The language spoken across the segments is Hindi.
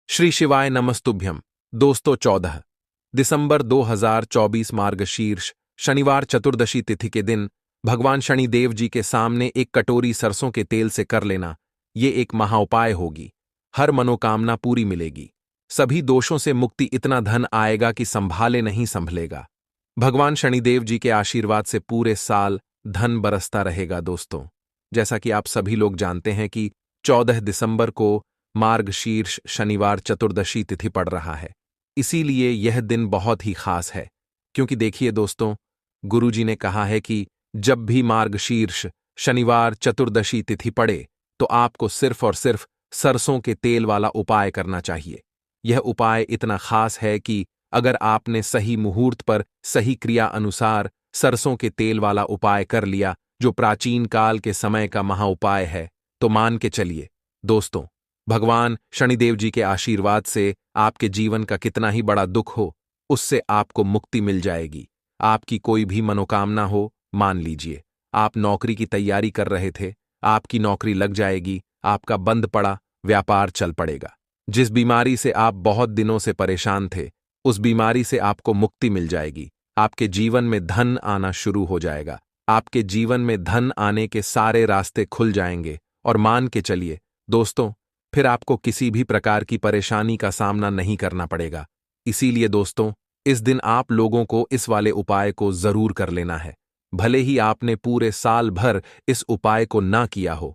श्री शिवाय नमस्तुभ्यम। दोस्तों 14 दिसंबर 2024 मार्गशीर्ष शनिवार चतुर्दशी तिथि के दिन भगवान शनिदेव जी के सामने एक कटोरी सरसों के तेल से कर लेना, ये एक महाउपाय होगी। हर मनोकामना पूरी मिलेगी, सभी दोषों से मुक्ति, इतना धन आएगा कि संभाले नहीं संभलेगा। भगवान शनिदेव जी के आशीर्वाद से पूरे साल धन बरसता रहेगा। दोस्तों, जैसा कि आप सभी लोग जानते हैं कि 14 दिसंबर को मार्गशीर्ष शनिवार चतुर्दशी तिथि पड़ रहा है, इसीलिए यह दिन बहुत ही खास है। क्योंकि देखिए दोस्तों, गुरुजी ने कहा है कि जब भी मार्गशीर्ष शनिवार चतुर्दशी तिथि पड़े तो आपको सिर्फ और सिर्फ सरसों के तेल वाला उपाय करना चाहिए। यह उपाय इतना खास है कि अगर आपने सही मुहूर्त पर सही क्रिया अनुसार सरसों के तेल वाला उपाय कर लिया, जो प्राचीन काल के समय का महाउपाय है, तो मान के चलिए दोस्तों, भगवान शनिदेव जी के आशीर्वाद से आपके जीवन का कितना ही बड़ा दुख हो, उससे आपको मुक्ति मिल जाएगी। आपकी कोई भी मनोकामना हो, मान लीजिए आप नौकरी की तैयारी कर रहे थे, आपकी नौकरी लग जाएगी, आपका बंद पड़ा व्यापार चल पड़ेगा। जिस बीमारी से आप बहुत दिनों से परेशान थे, उस बीमारी से आपको मुक्ति मिल जाएगी। आपके जीवन में धन आना शुरू हो जाएगा, आपके जीवन में धन आने के सारे रास्ते खुल जाएंगे। और मान के चलिए दोस्तों, फिर आपको किसी भी प्रकार की परेशानी का सामना नहीं करना पड़ेगा। इसीलिए दोस्तों, इस दिन आप लोगों को इस वाले उपाय को जरूर कर लेना है। भले ही आपने पूरे साल भर इस उपाय को ना किया हो,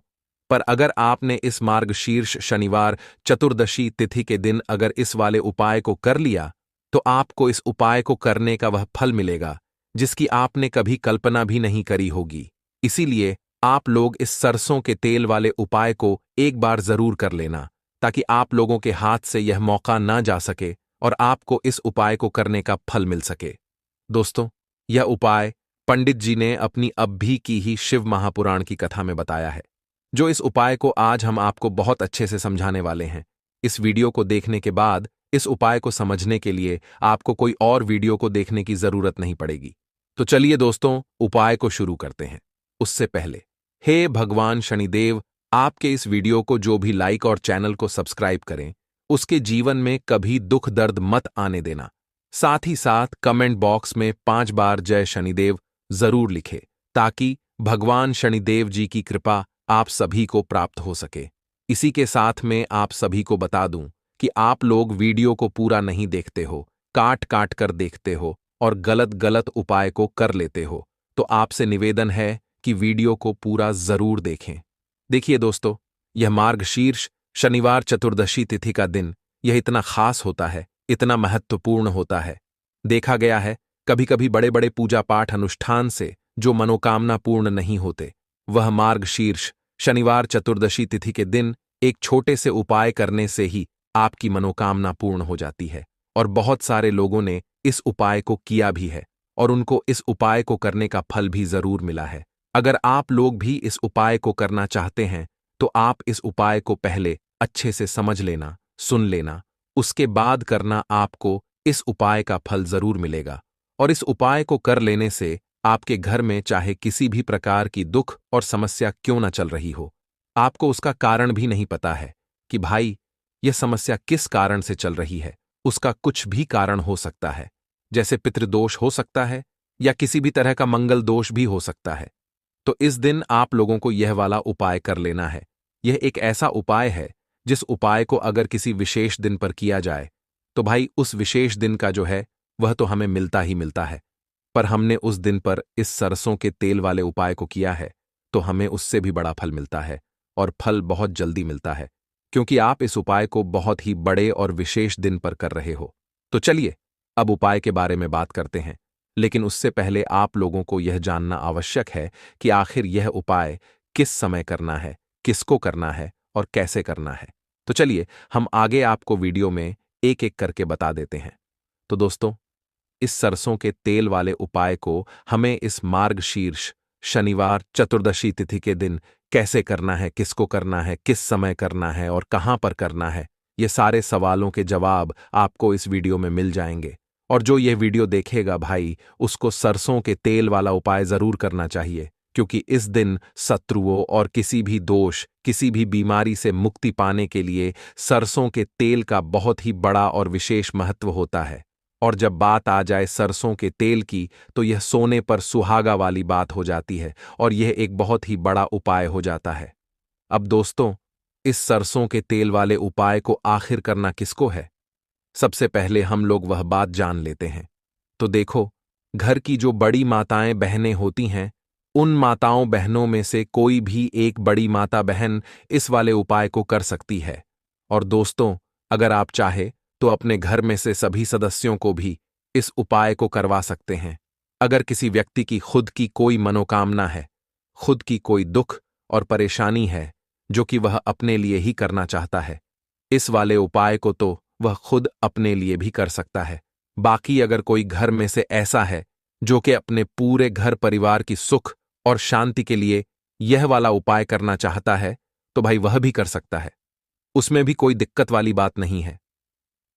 पर अगर आपने इस मार्गशीर्ष शनिवार चतुर्दशी तिथि के दिन अगर इस वाले उपाय को कर लिया, तो आपको इस उपाय को करने का वह फल मिलेगा जिसकी आपने कभी कल्पना भी नहीं करी होगी। इसीलिए आप लोग इस सरसों के तेल वाले उपाय को एक बार जरूर कर लेना, ताकि आप लोगों के हाथ से यह मौका ना जा सके और आपको इस उपाय को करने का फल मिल सके। दोस्तों, यह उपाय पंडित जी ने अपनी अब भी की ही शिव महापुराण की कथा में बताया है, जो इस उपाय को आज हम आपको बहुत अच्छे से समझाने वाले हैं। इस वीडियो को देखने के बाद इस उपाय को समझने के लिए आपको कोई और वीडियो को देखने की जरूरत नहीं पड़ेगी। तो चलिए दोस्तों, उपाय को शुरू करते हैं। उससे पहले, हे भगवान शनिदेव, आपके इस वीडियो को जो भी लाइक और चैनल को सब्सक्राइब करें, उसके जीवन में कभी दुख दर्द मत आने देना। साथ ही साथ कमेंट बॉक्स में 5 बार जय शनिदेव जरूर लिखें, ताकि भगवान शनिदेव जी की कृपा आप सभी को प्राप्त हो सके। इसी के साथ में आप सभी को बता दूं कि आप लोग वीडियो को पूरा नहीं देखते हो, काट काट कर देखते हो और गलत गलत उपाय को कर लेते हो। तो आपसे निवेदन है कि वीडियो को पूरा जरूर देखें। देखिए दोस्तों, यह मार्गशीर्ष शनिवार चतुर्दशी तिथि का दिन यह इतना खास होता है, इतना महत्वपूर्ण होता है। देखा गया है कभी कभी बड़े बड़े पूजा पाठ अनुष्ठान से जो मनोकामना पूर्ण नहीं होते, वह मार्गशीर्ष शनिवार चतुर्दशी तिथि के दिन एक छोटे से उपाय करने से ही आपकी मनोकामना पूर्ण हो जाती है। और बहुत सारे लोगों ने इस उपाय को किया भी है और उनको इस उपाय को करने का फल भी जरूर मिला है। अगर आप लोग भी इस उपाय को करना चाहते हैं, तो आप इस उपाय को पहले अच्छे से समझ लेना, सुन लेना, उसके बाद करना, आपको इस उपाय का फल जरूर मिलेगा। और इस उपाय को कर लेने से आपके घर में चाहे किसी भी प्रकार की दुख और समस्या क्यों न चल रही हो, आपको उसका कारण भी नहीं पता है कि भाई यह समस्या किस कारण से चल रही है, उसका कुछ भी कारण हो सकता है। जैसे पितृदोष हो सकता है या किसी भी तरह का मंगल दोष भी हो सकता है। तो इस दिन आप लोगों को यह वाला उपाय कर लेना है। यह एक ऐसा उपाय है जिस उपाय को अगर किसी विशेष दिन पर किया जाए, तो भाई उस विशेष दिन का जो है वह तो हमें मिलता ही मिलता है। पर हमने उस दिन पर इस सरसों के तेल वाले उपाय को किया है, तो हमें उससे भी बड़ा फल मिलता है, और फल बहुत जल्दी मिलता है, क्योंकि आप इस उपाय को बहुत ही बड़े और विशेष दिन पर कर रहे हो। तो चलिए अब उपाय के बारे में बात करते हैं। लेकिन उससे पहले आप लोगों को यह जानना आवश्यक है कि आखिर यह उपाय किस समय करना है, किसको करना है और कैसे करना है। तो चलिए हम आगे आपको वीडियो में एक एक करके बता देते हैं। तो दोस्तों, इस सरसों के तेल वाले उपाय को हमें इस मार्गशीर्ष शनिवार चतुर्दशी तिथि के दिन कैसे करना है, किसको करना है, किस समय करना है और कहां पर करना है, ये सारे सवालों के जवाब आपको इस वीडियो में मिल जाएंगे। और जो यह वीडियो देखेगा भाई, उसको सरसों के तेल वाला उपाय जरूर करना चाहिए, क्योंकि इस दिन शत्रुओं और किसी भी दोष, किसी भी बीमारी से मुक्ति पाने के लिए सरसों के तेल का बहुत ही बड़ा और विशेष महत्व होता है। और जब बात आ जाए सरसों के तेल की, तो यह सोने पर सुहागा वाली बात हो जाती है और यह एक बहुत ही बड़ा उपाय हो जाता है। अब दोस्तों, इस सरसों के तेल वाले उपाय को आखिर करना किसको है? सबसे पहले हम लोग वह बात जान लेते हैं। तो देखो, घर की जो बड़ी माताएं बहनें होती हैं, उन माताओं बहनों में से कोई भी एक बड़ी माता बहन इस वाले उपाय को कर सकती है। और दोस्तों, अगर आप चाहे तो अपने घर में से सभी सदस्यों को भी इस उपाय को करवा सकते हैं। अगर किसी व्यक्ति की खुद की कोई मनोकामना है, खुद की कोई दुख और परेशानी है जो कि वह अपने लिए ही करना चाहता है, इस वाले उपाय को तो वह खुद अपने लिए भी कर सकता है। बाकी अगर कोई घर में से ऐसा है जो कि अपने पूरे घर परिवार की सुख और शांति के लिए यह वाला उपाय करना चाहता है, तो भाई वह भी कर सकता है। उसमें भी कोई दिक्कत वाली बात नहीं है।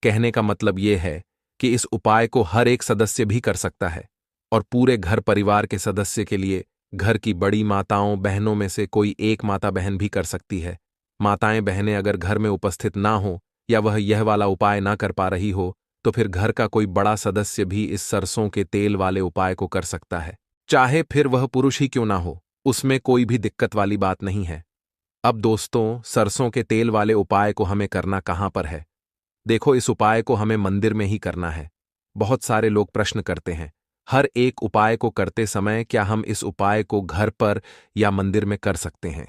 कहने का मतलब यह है कि इस उपाय को हर एक सदस्य भी कर सकता है और पूरे घर परिवार के सदस्य के लिए घर की बड़ी माताओं बहनों में से कोई एक माता बहन भी कर सकती है। माताएं बहनें अगर घर में उपस्थित ना हो या वह यह वाला उपाय ना कर पा रही हो, तो फिर घर का कोई बड़ा सदस्य भी इस सरसों के तेल वाले उपाय को कर सकता है, चाहे फिर वह पुरुष ही क्यों ना हो। उसमें कोई भी दिक्कत वाली बात नहीं है। अब दोस्तों, सरसों के तेल वाले उपाय को हमें करना कहां पर है? देखो, इस उपाय को हमें मंदिर में ही करना है। बहुत सारे लोग प्रश्न करते हैं, हर एक उपाय को करते समय क्या हम इस उपाय को घर पर या मंदिर में कर सकते हैं?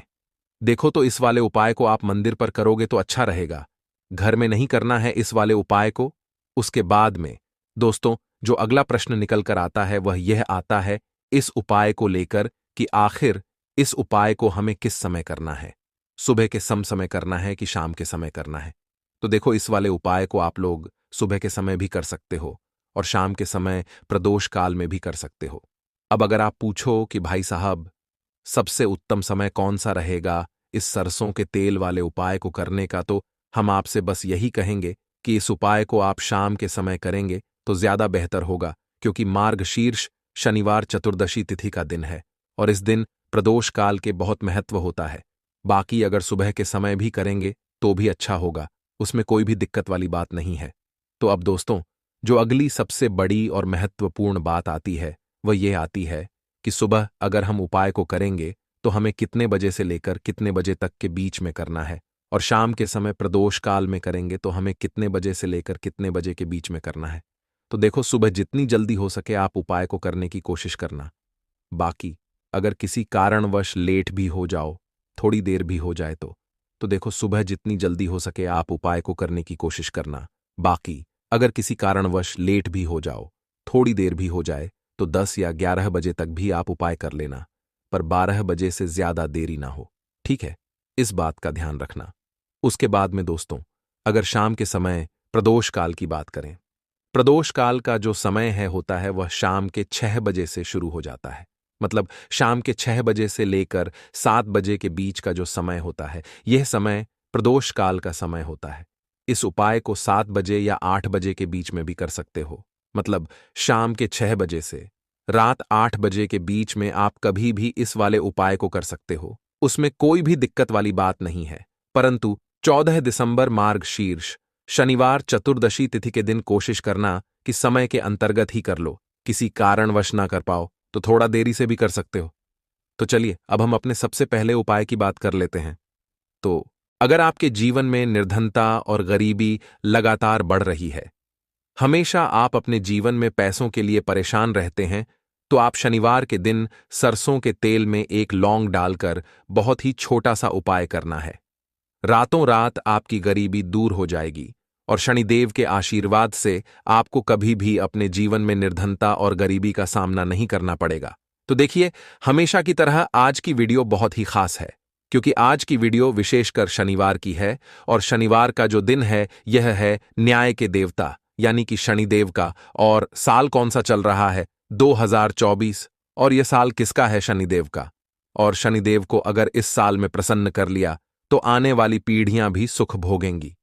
देखो, तो इस वाले उपाय को आप मंदिर पर करोगे तो अच्छा रहेगा। घर में नहीं करना है इस वाले उपाय को। उसके बाद में दोस्तों, जो अगला प्रश्न निकल कर आता है वह यह आता है इस उपाय को लेकर कि आखिर इस उपाय को हमें किस समय करना है? सुबह के समय करना है कि शाम के समय करना है? तो देखो, इस वाले उपाय को आप लोग सुबह के समय भी कर सकते हो और शाम के समय प्रदोष काल में भी कर सकते हो। अब अगर आप पूछो कि भाई साहब, सबसे उत्तम समय कौन सा रहेगा इस सरसों के तेल वाले उपाय को करने का, तो हम आपसे बस यही कहेंगे कि इस उपाय को आप शाम के समय करेंगे तो ज्यादा बेहतर होगा, क्योंकि मार्गशीर्ष शनिवार चतुर्दशी तिथि का दिन है और इस दिन प्रदोष काल के बहुत महत्व होता है। बाकी अगर सुबह के समय भी करेंगे तो भी अच्छा होगा, उसमें कोई भी दिक्कत वाली बात नहीं है। तो अब दोस्तों, जो अगली सबसे बड़ी और महत्वपूर्ण बात आती है वह यह आती है कि सुबह अगर हम उपाय को करेंगे तो हमें कितने बजे से लेकर कितने बजे तक के बीच में करना है, और शाम के समय प्रदोष काल में करेंगे तो हमें कितने बजे से लेकर कितने बजे के बीच में करना है। तो देखो, सुबह जितनी जल्दी हो सके आप उपाय को करने की कोशिश करना। बाकी अगर किसी कारणवश लेट भी हो जाओ, थोड़ी देर भी हो जाए तो देखो, सुबह जितनी जल्दी हो सके आप उपाय को करने की कोशिश करना। बाकी अगर किसी कारणवश लेट भी हो जाओ, थोड़ी देर भी हो जाए, तो 10 या 11 बजे तक भी आप उपाय कर लेना, पर 12 बजे से ज्यादा देरी ना हो। ठीक है, इस बात का ध्यान रखना। उसके बाद में दोस्तों, अगर शाम के समय प्रदोष काल की बात करें, प्रदोष काल का जो समय है होता है वह शाम के 6 बजे से शुरू हो जाता है। मतलब शाम के 6 बजे से लेकर 7 बजे के बीच का जो समय होता है, यह समय प्रदोष काल का समय होता है। इस उपाय को 7 बजे या 8 बजे के बीच में भी कर सकते हो। मतलब शाम के 6 बजे से रात 8 बजे के बीच में आप कभी भी इस वाले उपाय को कर सकते हो, उसमें कोई भी दिक्कत वाली बात नहीं है। परंतु 14 दिसंबर मार्गशीर्ष शनिवार चतुर्दशी तिथि के दिन कोशिश करना कि समय के अंतर्गत ही कर लो। किसी कारणवश ना कर पाओ तो थोड़ा देरी से भी कर सकते हो। तो चलिए, अब हम अपने सबसे पहले उपाय की बात कर लेते हैं। तो अगर आपके जीवन में निर्धनता और गरीबी लगातार बढ़ रही है, हमेशा आप अपने जीवन में पैसों के लिए परेशान रहते हैं, तो आप शनिवार के दिन सरसों के तेल में एक लौंग डालकर बहुत ही छोटा सा उपाय करना है। रातों रात आपकी गरीबी दूर हो जाएगी और शनिदेव के आशीर्वाद से आपको कभी भी अपने जीवन में निर्धनता और गरीबी का सामना नहीं करना पड़ेगा। तो देखिए, हमेशा की तरह आज की वीडियो बहुत ही खास है, क्योंकि आज की वीडियो विशेषकर शनिवार की है और शनिवार का जो दिन है यह है न्याय के देवता यानी कि शनिदेव का। और साल कौन सा चल रहा है? 2024। और यह साल किसका है? शनिदेव का। और शनिदेव को अगर इस साल में प्रसन्न कर लिया तो आने वाली पीढ़ियां भी सुख भोगेंगी।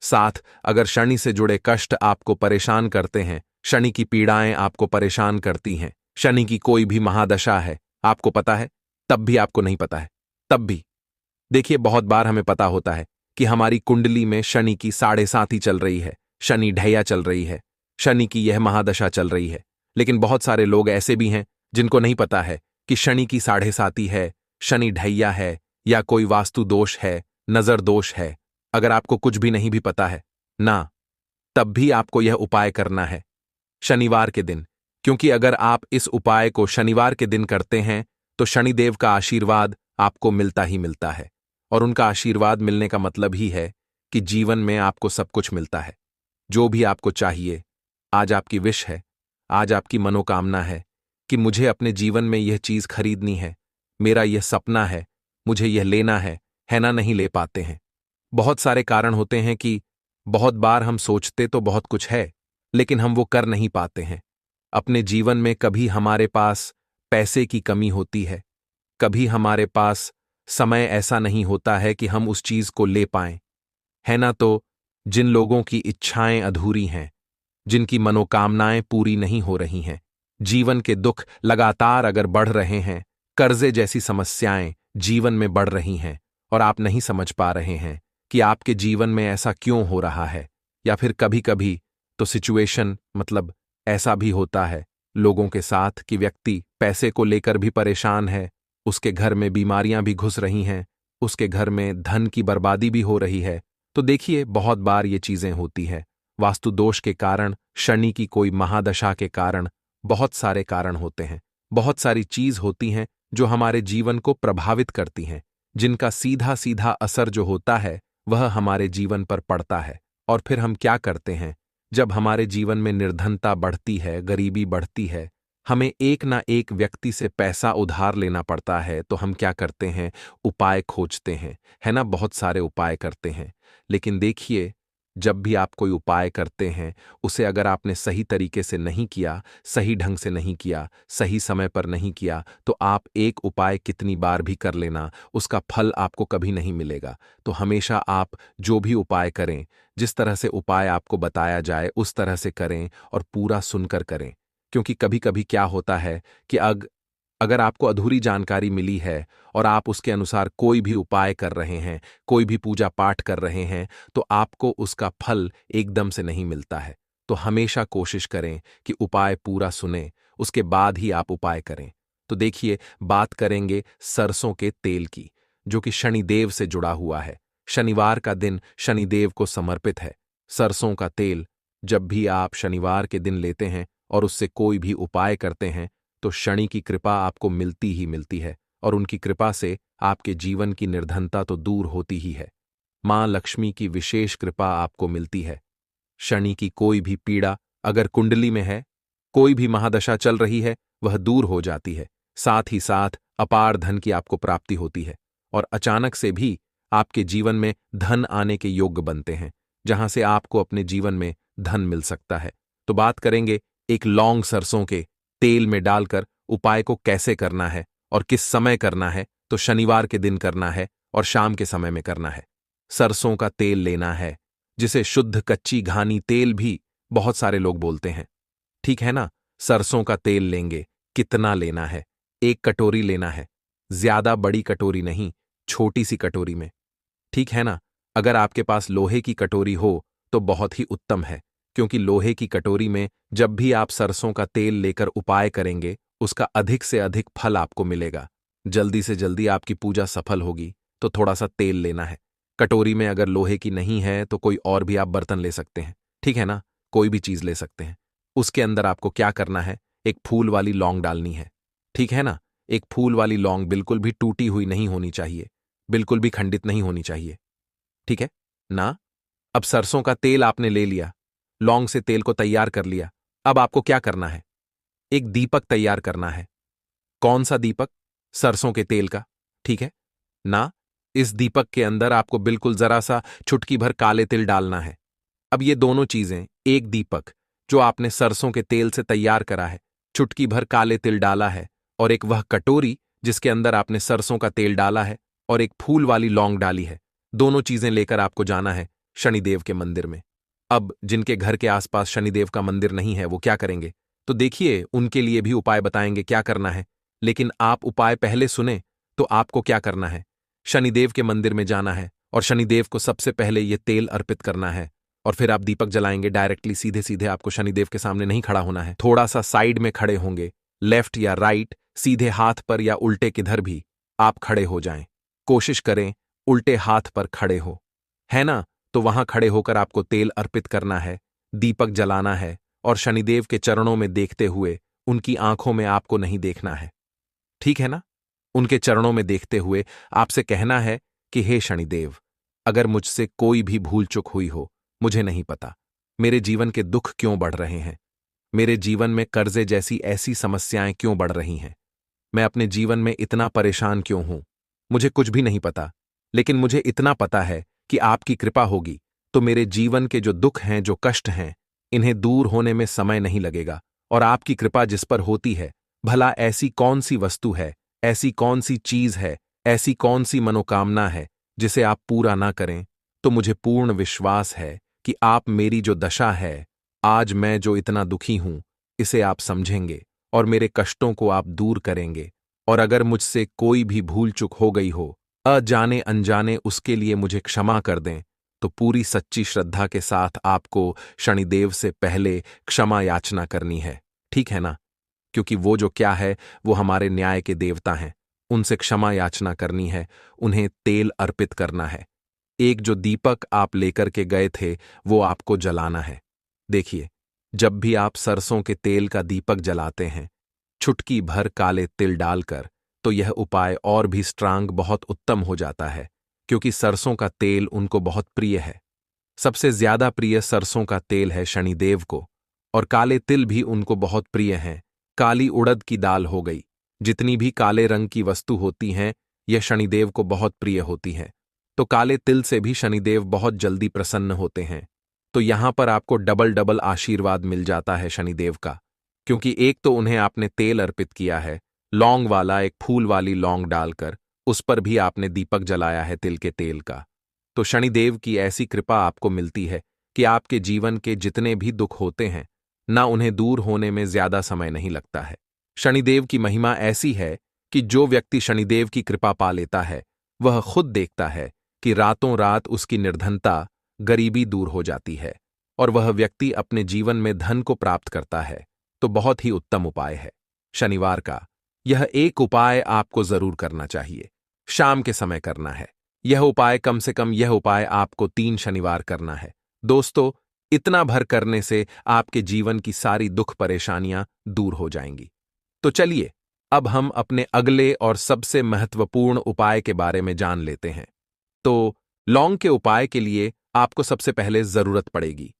साथ अगर शनि से जुड़े कष्ट आपको परेशान करते हैं, शनि की पीड़ाएं आपको परेशान करती हैं, शनि की कोई भी महादशा है, आपको पता है तब भी आपको नहीं पता है। तब भी देखिए, बहुत बार हमें पता होता है कि हमारी कुंडली में शनि की 7.5 चल रही है, शनि ढैया चल रही है, शनि की यह महादशा चल रही है। लेकिन बहुत सारे लोग ऐसे भी हैं जिनको नहीं पता है कि शनि की 7.5 है, शनि ढैया है, या कोई वास्तु दोष है, नजर दोष है। अगर आपको कुछ भी नहीं भी पता है ना, तब भी आपको यह उपाय करना है शनिवार के दिन। क्योंकि अगर आप इस उपाय को शनिवार के दिन करते हैं तो शनिदेव का आशीर्वाद आपको मिलता ही मिलता है। और उनका आशीर्वाद मिलने का मतलब ही है कि जीवन में आपको सब कुछ मिलता है, जो भी आपको चाहिए। आज आपकी विश है, आज आपकी मनोकामना है कि मुझे अपने जीवन में यह चीज खरीदनी है, मेरा यह सपना है, मुझे यह लेना है ना, नहीं ले पाते हैं। बहुत सारे कारण होते हैं कि बहुत बार हम सोचते तो बहुत कुछ है, लेकिन हम वो कर नहीं पाते हैं। अपने जीवन में कभी हमारे पास पैसे की कमी होती है, कभी हमारे पास समय ऐसा नहीं होता है कि हम उस चीज को ले पाएं, है ना। तो जिन लोगों की इच्छाएं अधूरी हैं, जिनकी मनोकामनाएं पूरी नहीं हो रही हैं, जीवन के दुख लगातार अगर बढ़ रहे हैं, कर्जे जैसी समस्याएं जीवन में बढ़ रही हैं, और आप नहीं समझ पा रहे हैं कि आपके जीवन में ऐसा क्यों हो रहा है, या फिर कभी कभी तो सिचुएशन मतलब ऐसा भी होता है लोगों के साथ कि व्यक्ति पैसे को लेकर भी परेशान है, उसके घर में बीमारियां भी घुस रही हैं, उसके घर में धन की बर्बादी भी हो रही है। तो देखिए, बहुत बार ये चीजें होती हैं वास्तु दोष के कारण, शनि की कोई महादशा के कारण। बहुत सारे कारण होते हैं, बहुत सारी चीज होती हैं जो हमारे जीवन को प्रभावित करती हैं, जिनका सीधा सीधा असर जो होता है वह हमारे जीवन पर पड़ता है। और फिर हम क्या करते हैं, जब हमारे जीवन में निर्धनता बढ़ती है, गरीबी बढ़ती है, हमें एक ना एक व्यक्ति से पैसा उधार लेना पड़ता है, तो हम क्या करते हैं, उपाय खोजते हैं, है ना। बहुत सारे उपाय करते हैं। लेकिन देखिए, जब भी आप कोई उपाय करते हैं, उसे अगर आपने सही तरीके से नहीं किया, सही ढंग से नहीं किया, सही समय पर नहीं किया, तो आप एक उपाय कितनी बार भी कर लेना, उसका फल आपको कभी नहीं मिलेगा। तो हमेशा आप जो भी उपाय करें, जिस तरह से उपाय आपको बताया जाए उस तरह से करें, और पूरा सुनकर करें। क्योंकि कभी कभी क्या होता है कि अगर आपको अधूरी जानकारी मिली है और आप उसके अनुसार कोई भी उपाय कर रहे हैं, कोई भी पूजा पाठ कर रहे हैं, तो आपको उसका फल एकदम से नहीं मिलता है। तो हमेशा कोशिश करें कि उपाय पूरा सुने, उसके बाद ही आप उपाय करें। तो देखिए, बात करेंगे सरसों के तेल की, जो कि शनिदेव से जुड़ा हुआ है। शनिवार का दिन शनिदेव को समर्पित है। सरसों का तेल जब भी आप शनिवार के दिन लेते हैं और उससे कोई भी उपाय करते हैं, तो शनि की कृपा आपको मिलती ही मिलती है, और उनकी कृपा से आपके जीवन की निर्धनता तो दूर होती ही है। मां लक्ष्मी की विशेष कृपा आपको मिलती है। शनि की कोई भी पीड़ा अगर कुंडली में है, कोई भी महादशा चल रही है, वह दूर हो जाती है। साथ ही साथ अपार धन की आपको प्राप्ति होती है, और अचानक से भी आपके जीवन में धन आने के योग्य बनते हैं, जहां से आपको अपने जीवन में धन मिल सकता है। तो बात करेंगे एक लौंग सरसों के तेल में डालकर उपाय को कैसे करना है और किस समय करना है। तो शनिवार के दिन करना है और शाम के समय में करना है। सरसों का तेल लेना है, जिसे शुद्ध कच्ची घानी तेल भी बहुत सारे लोग बोलते हैं, ठीक है ना। सरसों का तेल लेंगे, कितना लेना है, 1 कटोरी लेना है, ज्यादा बड़ी कटोरी नहीं, छोटी सी कटोरी में, ठीक है ना। अगर आपके पास लोहे की कटोरी हो तो बहुत ही उत्तम है, क्योंकि लोहे की कटोरी में जब भी आप सरसों का तेल लेकर उपाय करेंगे, उसका अधिक से अधिक फल आपको मिलेगा, जल्दी से जल्दी आपकी पूजा सफल होगी। तो थोड़ा सा तेल लेना है। कटोरी में अगर लोहे की नहीं है तो कोई और भी आप बर्तन ले सकते हैं, ठीक है ना, कोई भी चीज ले सकते हैं। उसके अंदर आपको क्या करना है, एक फूल वाली लौंग डालनी है, ठीक है ना। एक फूल वाली लौंग बिल्कुल भी टूटी हुई नहीं होनी चाहिए, बिल्कुल भी खंडित नहीं होनी चाहिए, ठीक है ना। अब सरसों का तेल आपने ले लिया, लौंग से तेल को तैयार कर लिया। अब आपको क्या करना है, एक दीपक तैयार करना है। कौन सा दीपक, सरसों के तेल का, ठीक है ना। इस दीपक के अंदर आपको बिल्कुल जरा सा चुटकी भर काले तिल डालना है। अब ये दोनों चीजें, एक दीपक जो आपने सरसों के तेल से तैयार करा है, चुटकी भर काले तिल डाला है, और एक वह कटोरी जिसके अंदर आपने सरसों का तेल डाला है और एक फूल वाली लौंग डाली है, दोनों चीजें लेकर आपको जाना है शनिदेव के मंदिर में। अब जिनके घर के आसपास शनिदेव का मंदिर नहीं है वो क्या करेंगे, तो देखिए उनके लिए भी उपाय बताएंगे क्या करना है। लेकिन आप उपाय पहले सुने, तो आपको क्या करना है? शनिदेव के मंदिर में जाना है और शनिदेव को सबसे पहले ये तेल अर्पित करना है और फिर आप दीपक जलाएंगे। डायरेक्टली सीधे सीधे आपको शनिदेव के सामने नहीं खड़ा होना है, थोड़ा सा साइड में खड़े होंगे, लेफ्ट या राइट, सीधे हाथ पर या उल्टे किधर भी आप खड़े हो जाएं। कोशिश करें उल्टे हाथ पर खड़े हो, है ना? तो वहां खड़े होकर आपको तेल अर्पित करना है, दीपक जलाना है और शनिदेव के चरणों में देखते हुए, उनकी आंखों में आपको नहीं देखना है, ठीक है ना? उनके चरणों में देखते हुए आपसे कहना है कि हे शनिदेव, अगर मुझसे कोई भी भूल चूक हुई हो, मुझे नहीं पता। मेरे जीवन के दुख क्यों बढ़ रहे हैं? मेरे जीवन में कर्जे जैसी ऐसी समस्याएं क्यों बढ़ रही हैं? मैं अपने जीवन में इतना परेशान क्यों हूं? मुझे कुछ भी नहीं पता, लेकिन मुझे इतना पता है कि आपकी कृपा होगी तो मेरे जीवन के जो दुख हैं, जो कष्ट हैं, इन्हें दूर होने में समय नहीं लगेगा। और आपकी कृपा जिस पर होती है, भला ऐसी कौन सी वस्तु है, ऐसी कौन सी चीज है, ऐसी कौन सी मनोकामना है जिसे आप पूरा ना करें? तो मुझे पूर्ण विश्वास है कि आप मेरी जो दशा है, आज मैं जो इतना दुखी हूं, इसे आप समझेंगे और मेरे कष्टों को आप दूर करेंगे। और अगर मुझसे कोई भी भूल चूक हो गई हो, अजाने अनजाने, उसके लिए मुझे क्षमा कर दें। तो पूरी सच्ची श्रद्धा के साथ आपको शनिदेव से पहले क्षमा याचना करनी है, ठीक है ना? क्योंकि वो जो क्या है, वो हमारे न्याय के देवता हैं। उनसे क्षमा याचना करनी है, उन्हें तेल अर्पित करना है। एक जो दीपक आप लेकर के गए थे, वो आपको जलाना है। देखिए, जब भी आप सरसों के तेल का दीपक जलाते हैं, चुटकी भर काले तिल डालकर, तो यह उपाय और भी स्ट्रांग, बहुत उत्तम हो जाता है, क्योंकि सरसों का तेल उनको बहुत प्रिय है। सबसे ज्यादा प्रिय सरसों का तेल है शनिदेव को, और काले तिल भी उनको बहुत प्रिय हैं। काली उड़द की दाल हो गई, जितनी भी काले रंग की वस्तु होती हैं, यह शनिदेव को बहुत प्रिय होती हैं। तो काले तिल से भी शनिदेव बहुत जल्दी प्रसन्न होते हैं। तो यहां पर आपको डबल डबल आशीर्वाद मिल जाता है शनिदेव का, क्योंकि एक तो उन्हें आपने तेल अर्पित किया है, लौंग वाला, एक फूल वाली लौंग डालकर, उस पर भी आपने दीपक जलाया है तिल के तेल का। तो शनिदेव की ऐसी कृपा आपको मिलती है कि आपके जीवन के जितने भी दुख होते हैं ना, उन्हें दूर होने में ज्यादा समय नहीं लगता है। शनिदेव की महिमा ऐसी है कि जो व्यक्ति शनिदेव की कृपा पा लेता है, वह खुद देखता है कि रातों रात उसकी निर्धनता, गरीबी दूर हो जाती है और वह व्यक्ति अपने जीवन में धन को प्राप्त करता है। तो बहुत ही उत्तम उपाय है शनिवार का। यह एक उपाय आपको जरूर करना चाहिए, शाम के समय करना है। यह उपाय कम से कम, यह उपाय आपको 3 शनिवार करना है। दोस्तों, इतना भर करने से आपके जीवन की सारी दुख परेशानियां दूर हो जाएंगी। तो चलिए, अब हम अपने अगले और सबसे महत्वपूर्ण उपाय के बारे में जान लेते हैं। तो लौंग के उपाय के लिए आपको सबसे पहले जरूरत पड़ेगी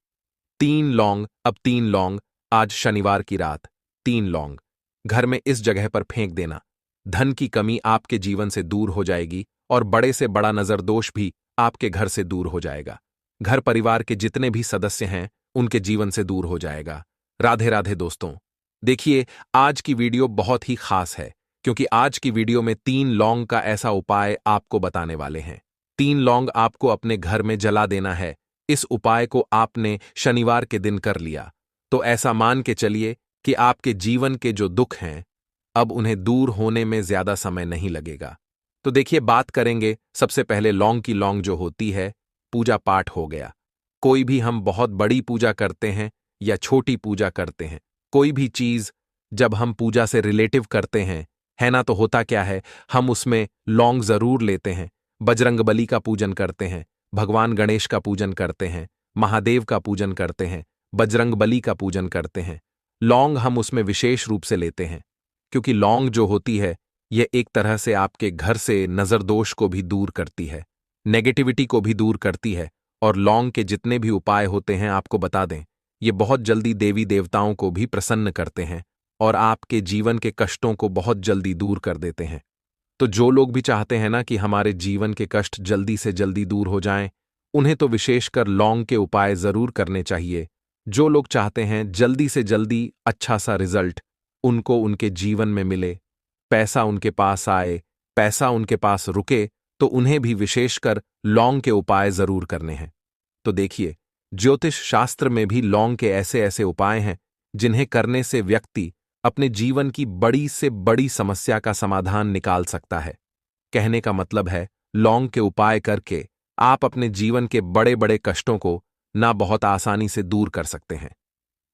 3 लौंग। अब 3 लौंग, आज शनिवार की रात 3 लौंग घर में इस जगह पर फेंक देना। धन की कमी आपके जीवन से दूर हो जाएगी और बड़े से बड़ा नजर दोष भी आपके घर से दूर हो जाएगा। घर परिवार के जितने भी सदस्य हैं, उनके जीवन से दूर हो जाएगा। राधे राधे दोस्तों। देखिए, आज की वीडियो बहुत ही खास है, क्योंकि आज की वीडियो में 3 लौंग का ऐसा उपाय आपको बताने वाले हैं। 3 लौंग आपको अपने घर में जला देना है। इस उपाय को आपने शनिवार के दिन कर लिया तो ऐसा मान के चलिए कि आपके जीवन के जो दुख हैं, अब उन्हें दूर होने में ज्यादा समय नहीं लगेगा। तो देखिए, बात करेंगे सबसे पहले लौंग की। लौंग जो होती है, पूजा पाठ हो गया। कोई भी हम बहुत बड़ी पूजा करते हैं या छोटी पूजा करते हैं, कोई भी चीज जब हम पूजा से रिलेटिव करते हैं, है ना, तो होता क्या है, हम उसमें लौंग जरूर लेते हैं। बजरंगबली का पूजन करते हैं, भगवान गणेश का पूजन करते हैं, महादेव का पूजन करते हैं, बजरंगबली का पूजन करते हैं। लौंग हम उसमें विशेष रूप से लेते हैं, क्योंकि लौंग जो होती है, यह एक तरह से आपके घर से नजरदोष को भी दूर करती है, नेगेटिविटी को भी दूर करती है। और लौंग के जितने भी उपाय होते हैं, आपको बता दें, ये बहुत जल्दी देवी देवताओं को भी प्रसन्न करते हैं और आपके जीवन के कष्टों को बहुत जल्दी दूर कर देते हैं। तो जो लोग भी चाहते हैं ना कि हमारे जीवन के कष्ट जल्दी से जल्दी दूर हो जाएं, उन्हें तो विशेषकर लौंग के उपाय जरूर करने चाहिए। जो लोग चाहते हैं जल्दी से जल्दी अच्छा सा रिजल्ट उनको उनके जीवन में मिले, पैसा उनके पास आए, पैसा उनके पास रुके, तो उन्हें भी विशेषकर लौंग के उपाय जरूर करने हैं। तो देखिए, ज्योतिष शास्त्र में भी लौंग के ऐसे ऐसे उपाय हैं जिन्हें करने से व्यक्ति अपने जीवन की बड़ी से बड़ी समस्या का समाधान निकाल सकता है। कहने का मतलब है लौंग के उपाय करके आप अपने जीवन के बड़े बड़े कष्टों को ना बहुत आसानी से दूर कर सकते हैं।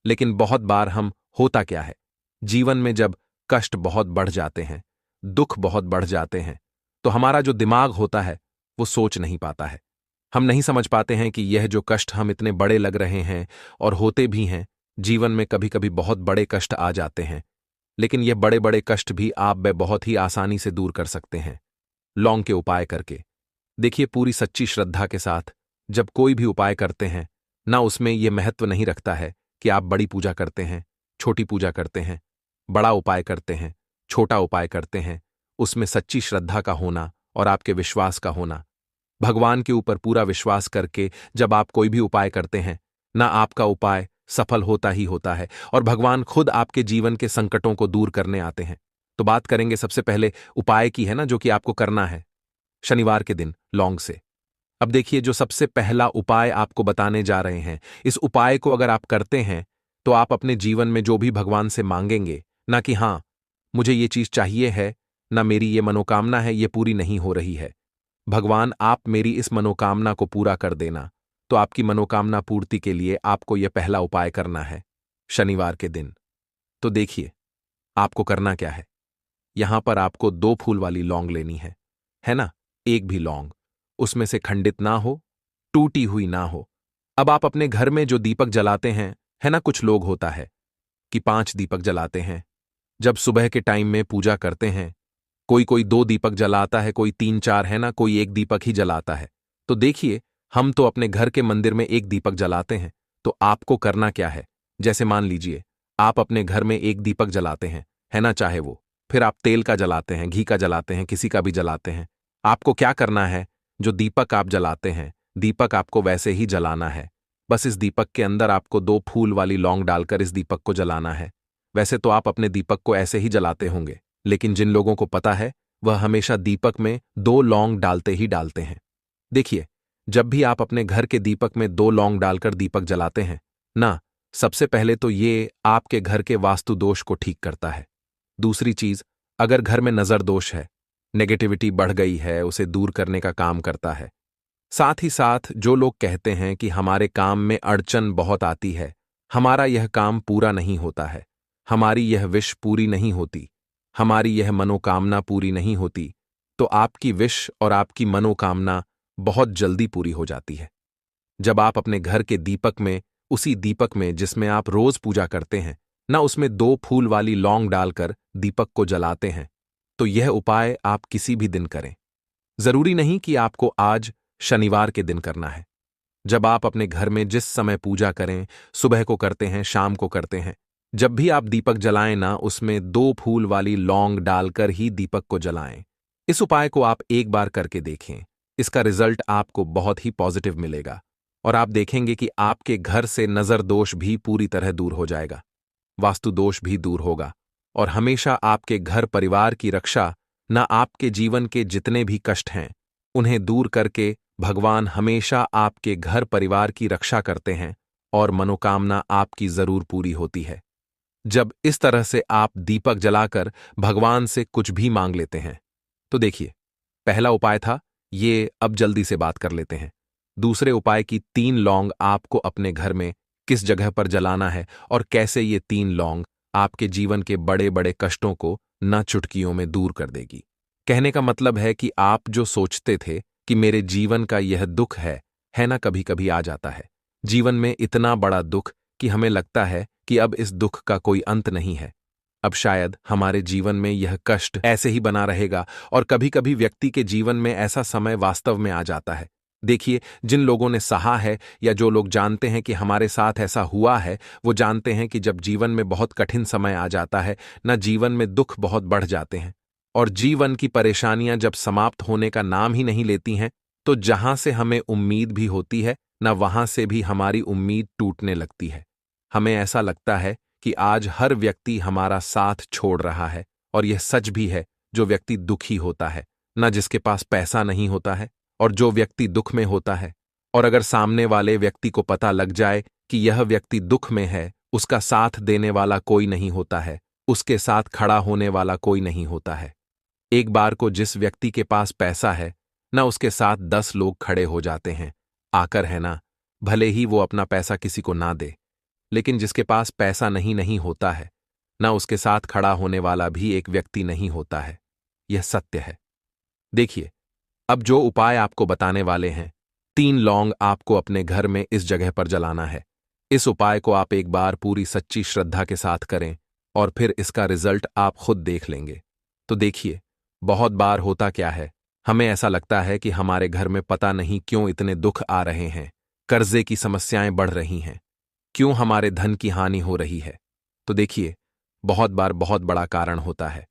लेकिन बहुत बार हम होता क्या है, जीवन में जब कष्ट बहुत बढ़ जाते हैं, दुख बहुत बढ़ जाते हैं, तो हमारा जो दिमाग होता है वो सोच नहीं पाता है। हम नहीं समझ पाते हैं कि यह जो कष्ट हम इतने बड़े लग रहे हैं और होते भी हैं, जीवन में कभी कभी बहुत बड़े कष्ट आ जाते हैं, लेकिन यह बड़े बड़े कष्ट भी आप वे बहुत ही आसानी से दूर कर सकते हैं लौंग के उपाय करके। देखिए, पूरी सच्ची श्रद्धा के साथ जब कोई भी उपाय करते हैं ना, उसमें यह महत्व नहीं रखता है कि आप बड़ी पूजा करते हैं, छोटी पूजा करते हैं, बड़ा उपाय करते हैं, छोटा उपाय करते हैं। उसमें सच्ची श्रद्धा का होना और आपके विश्वास का होना। भगवान के ऊपर पूरा विश्वास करके जब आप कोई भी उपाय करते हैं ना, आपका उपाय सफल होता ही होता है और भगवान खुद आपके जीवन के संकटों को दूर करने आते हैं। तो बात करेंगे सबसे पहले उपाय की, है ना, जो कि आपको करना है शनिवार के दिन लौंग से। अब देखिए, जो सबसे पहला उपाय आपको बताने जा रहे हैं, इस उपाय को अगर आप करते हैं तो आप अपने जीवन में जो भी भगवान से मांगेंगे, ना कि हाँ मुझे ये चीज चाहिए है, ना मेरी ये मनोकामना है, ये पूरी नहीं हो रही है, भगवान आप मेरी इस मनोकामना को पूरा कर देना, तो आपकी मनोकामना पूर्ति के लिए आपको यह पहला उपाय करना है शनिवार के दिन। तो देखिए, आपको करना क्या है। यहां पर आपको 2 फूल वाली लौंग लेनी है ना। एक भी लौंग उसमें से खंडित ना हो, टूटी हुई ना हो। अब आप अपने घर में जो दीपक जलाते हैं, है ना, कुछ लोग होता है कि 5 दीपक जलाते हैं जब सुबह के टाइम में पूजा करते हैं। कोई कोई 2 दीपक जलाता है, कोई 3-4, है ना, कोई 1 दीपक ही जलाता है। तो देखिए, हम तो अपने घर के मंदिर में 1 दीपक जलाते हैं। तो आपको करना क्या है, जैसे मान लीजिए आप अपने घर में 1 दीपक जलाते हैं, है ना, चाहे वो फिर आप तेल का जलाते हैं, घी का जलाते हैं, किसी का भी जलाते हैं। आपको क्या करना है, जो दीपक आप जलाते हैं, दीपक आपको वैसे ही जलाना है। बस इस दीपक के अंदर आपको 2 फूल वाली लौंग डालकर इस दीपक को जलाना है। वैसे तो आप अपने दीपक को ऐसे ही जलाते होंगे, लेकिन जिन लोगों को पता है वह हमेशा दीपक में 2 लौंग डालते ही डालते हैं। देखिए, जब भी आप अपने घर के दीपक में 2 लौंग डालकर दीपक जलाते हैं ना, सबसे पहले तो ये आपके घर के वास्तु दोष को ठीक करता है। दूसरी चीज, अगर घर में नजर दोष है, नेगेटिविटी बढ़ गई है, उसे दूर करने का काम करता है। साथ ही साथ जो लोग कहते हैं कि हमारे काम में अड़चन बहुत आती है, हमारा यह काम पूरा नहीं होता है, हमारी यह विश पूरी नहीं होती, हमारी यह मनोकामना पूरी नहीं होती, तो आपकी विश और आपकी मनोकामना बहुत जल्दी पूरी हो जाती है। जब आप अपने घर के दीपक में, उसी दीपक में जिसमें आप रोज पूजा करते हैं ना, उसमें 2 फूल वाली लौंग डालकर दीपक को जलाते हैं, तो यह उपाय आप किसी भी दिन करें। जरूरी नहीं कि आपको आज शनिवार के दिन करना है। जब आप अपने घर में जिस समय पूजा करें, सुबह को करते हैं, शाम को करते हैं, जब भी आप दीपक जलाएं ना, उसमें 2 फूल वाली लौंग डालकर ही दीपक को जलाएं। इस उपाय को आप एक बार करके देखें, इसका रिजल्ट आपको बहुत ही पॉजिटिव मिलेगा और आप देखेंगे कि आपके घर से नजर दोष भी पूरी तरह दूर हो जाएगा, वास्तु दोष भी दूर होगा और हमेशा आपके घर परिवार की रक्षा, न आपके जीवन के जितने भी कष्ट हैं उन्हें दूर करके भगवान हमेशा आपके घर परिवार की रक्षा करते हैं और मनोकामना आपकी जरूर पूरी होती है। जब इस तरह से आप दीपक जलाकर भगवान से कुछ भी मांग लेते हैं, तो देखिए, पहला उपाय था ये, अब जल्दी से बात कर लेते हैं। दूसरे उपाय की 3 लौंग आपको अपने घर में किस जगह पर जलाना है और कैसे ये 3 लौंग आपके जीवन के बड़े बड़े कष्टों को न चुटकियों में दूर कर देगी। कहने का मतलब है कि आप जो सोचते थे कि मेरे जीवन का यह दुख है ना, कभी कभी आ जाता है जीवन में इतना बड़ा दुख कि हमें लगता है कि अब इस दुख का कोई अंत नहीं है, अब शायद हमारे जीवन में यह कष्ट ऐसे ही बना रहेगा। और कभी कभी व्यक्ति के जीवन में ऐसा समय वास्तव में आ जाता है। देखिए, जिन लोगों ने सहा है या जो लोग जानते हैं कि हमारे साथ ऐसा हुआ है, वो जानते हैं कि जब जीवन में बहुत कठिन समय आ जाता है ना, जीवन में दुख बहुत बढ़ जाते हैं और जीवन की परेशानियां जब समाप्त होने का नाम ही नहीं लेती हैं, तो जहां से हमें उम्मीद भी होती है ना, वहां से भी हमारी उम्मीद टूटने लगती है। हमें ऐसा लगता है कि आज हर व्यक्ति हमारा साथ छोड़ रहा है और यह सच भी है। जो व्यक्ति दुखी होता है ना, जिसके पास पैसा नहीं होता है, और जो व्यक्ति दुख में होता है, और अगर सामने वाले व्यक्ति को पता लग जाए कि यह व्यक्ति दुख में है, उसका साथ देने वाला कोई नहीं होता है, उसके साथ खड़ा होने वाला कोई नहीं होता है। एक बार को जिस व्यक्ति के पास पैसा है ना उसके साथ 10 लोग खड़े हो जाते हैं आकर, है ना। भले ही वो अपना पैसा किसी को ना दे, लेकिन जिसके पास पैसा नहीं नहीं होता है ना उसके साथ खड़ा होने वाला भी एक व्यक्ति नहीं होता है। यह सत्य है। देखिए, अब जो उपाय आपको बताने वाले हैं, 3 लौंग आपको अपने घर में इस जगह पर जलाना है। इस उपाय को आप एक बार पूरी सच्ची श्रद्धा के साथ करें और फिर इसका रिजल्ट आप खुद देख लेंगे। तो देखिए, बहुत बार होता क्या है, हमें ऐसा लगता है कि हमारे घर में पता नहीं क्यों इतने दुख आ रहे हैं, कर्जे की समस्याएं बढ़ रही हैं, क्यों हमारे धन की हानि हो रही है। तो देखिए, बहुत बार बहुत बड़ा कारण होता है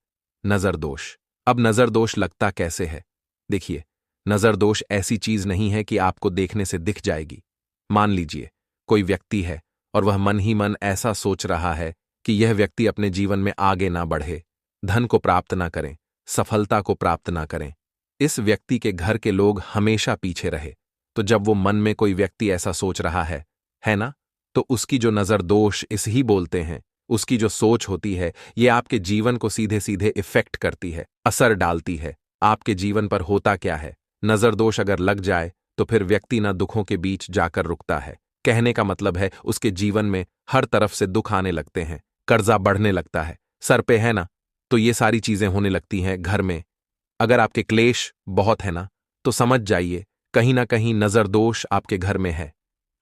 नजर दोष। अब नजर दोष लगता कैसे है? देखिए, नजर दोष ऐसी चीज नहीं है कि आपको देखने से दिख जाएगी। मान लीजिए कोई व्यक्ति है और वह मन ही मन ऐसा सोच रहा है कि यह व्यक्ति अपने जीवन में आगे ना बढ़े, धन को प्राप्त ना करें, सफलता को प्राप्त ना करें, इस व्यक्ति के घर के लोग हमेशा पीछे रहे। तो जब वो मन में कोई व्यक्ति ऐसा सोच रहा है ना, तो उसकी जो नजर दोष इस ही बोलते हैं, उसकी जो सोच होती है, ये आपके जीवन को सीधे सीधे इफेक्ट करती है, असर डालती है। आपके जीवन पर होता क्या है, नजर दोष अगर लग जाए तो फिर व्यक्ति ना दुखों के बीच जाकर रुकता है। कहने का मतलब है उसके जीवन में हर तरफ से दुख आने लगते हैं, कर्जा बढ़ने लगता है, सर पे है ना, तो ये सारी चीजें होने लगती हैं घर में। अगर आपके क्लेश बहुत है ना, तो समझ जाइए कहीं ना कहीं नजर दोष आपके घर में है।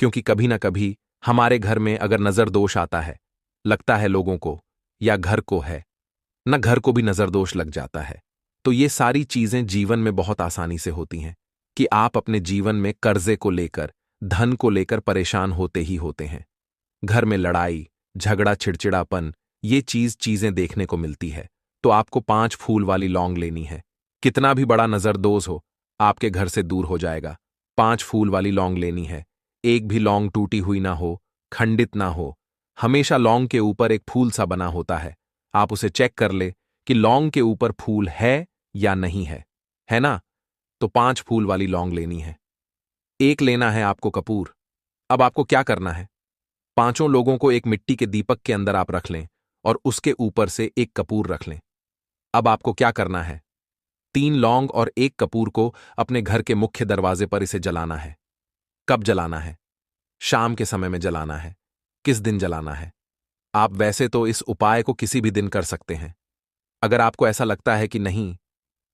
क्योंकि कभी ना कभी हमारे घर में अगर नजर दोष आता है, लगता है लोगों को या घर को है ना, घर को भी नजर दोष लग जाता है। तो ये सारी चीजें जीवन में बहुत आसानी से होती हैं कि आप अपने जीवन में कर्जे को लेकर, धन को लेकर परेशान होते ही होते हैं। घर में लड़ाई झगड़ा चिड़चिड़ापन, ये चीजें देखने को मिलती है। तो आपको 5 फूल वाली लौंग लेनी है। कितना भी बड़ा नजरदोष हो, आपके घर से दूर हो जाएगा। 5 फूल वाली लौंग लेनी है। एक भी लौंग टूटी हुई ना हो, खंडित ना हो, हमेशा लौंग के ऊपर एक फूल सा बना होता है। आप उसे चेक कर ले कि लौंग के ऊपर फूल है या नहीं है ना। तो 5 फूल वाली लौंग लेनी है। एक लेना है आपको कपूर। अब आपको क्या करना है, 5 लोगों को एक मिट्टी के दीपक के अंदर आप रख लें और उसके ऊपर से एक कपूर रख लें। अब आपको क्या करना है, 3 लौंग और 1 कपूर को अपने घर के मुख्य दरवाजे पर इसे जलाना है। कब जलाना है? शाम के समय में जलाना है। किस दिन जलाना है? आप वैसे तो इस उपाय को किसी भी दिन कर सकते हैं। अगर आपको ऐसा लगता है कि नहीं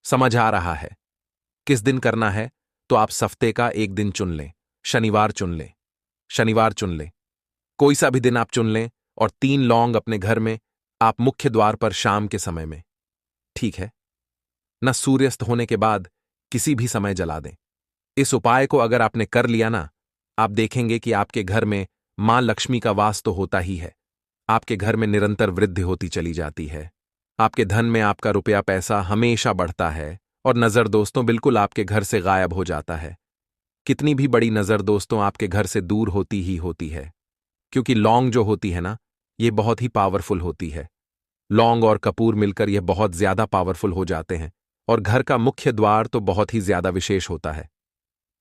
समझ आ रहा है किस दिन करना है, तो आप हफ्ते का एक दिन चुन लें। शनिवार चुन लें, शनिवार चुन लें, कोई सा भी दिन आप चुन लें और 3 लौंग अपने घर में आप मुख्य द्वार पर शाम के समय में, ठीक है ना, सूर्यास्त होने के बाद किसी भी समय जला दें। इस उपाय को अगर आपने कर लिया ना, आप देखेंगे कि आपके घर में मां लक्ष्मी का वास तो होता ही है। आपके घर में निरंतर वृद्धि होती चली जाती है। आपके धन में आपका रुपया पैसा हमेशा बढ़ता है और नजर दोस्तों बिल्कुल आपके घर से गायब हो जाता है। कितनी भी बड़ी नजर दोस्तों आपके घर से दूर होती ही होती है, क्योंकि लौंग जो होती है ना, ये बहुत ही पावरफुल होती है। लौंग और कपूर मिलकर यह बहुत ज्यादा पावरफुल हो जाते हैं और घर का मुख्य द्वार तो बहुत ही ज्यादा विशेष होता है।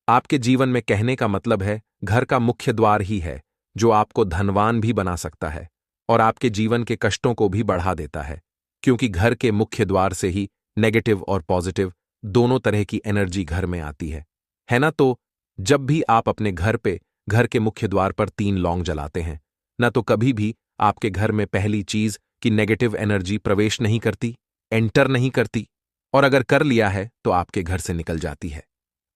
आपके जीवन में कहने का मतलब है घर का मुख्य द्वार ही है जो आपको धनवान भी बना सकता है और आपके जीवन के कष्टों को भी बढ़ा देता है, क्योंकि घर के मुख्य द्वार से ही नेगेटिव और पॉजिटिव दोनों तरह की एनर्जी घर में आती है ना। तो जब भी आप अपने घर पे घर के मुख्य द्वार पर 3 लौंग जलाते हैं ना, तो कभी भी आपके घर में पहली चीज कि नेगेटिव एनर्जी प्रवेश नहीं करती, एंटर नहीं करती, और अगर कर लिया है तो आपके घर से निकल जाती है।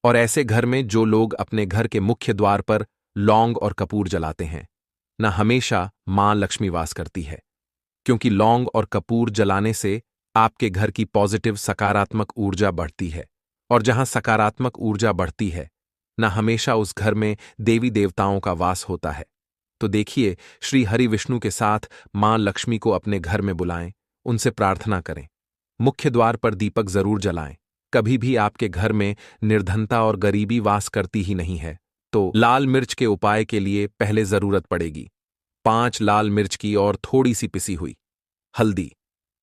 और ऐसे घर में जो लोग अपने घर के मुख्य द्वार पर लौंग और कपूर जलाते हैं ना, हमेशा मां लक्ष्मी वास करती है, क्योंकि लौंग और कपूर जलाने से आपके घर की पॉजिटिव सकारात्मक ऊर्जा बढ़ती है, और जहां सकारात्मक ऊर्जा बढ़ती है ना, हमेशा उस घर में देवी देवताओं का वास होता है। तो देखिए, श्री हरि विष्णु के साथ मां लक्ष्मी को अपने घर में बुलाएं, उनसे प्रार्थना करें, मुख्य द्वार पर दीपक जरूर जलाएं। कभी भी आपके घर में निर्धनता और गरीबी वास करती ही नहीं है। तो लाल मिर्च के उपाय के लिए पहले जरूरत पड़ेगी 5 लाल मिर्च की और थोड़ी सी पिसी हुई हल्दी।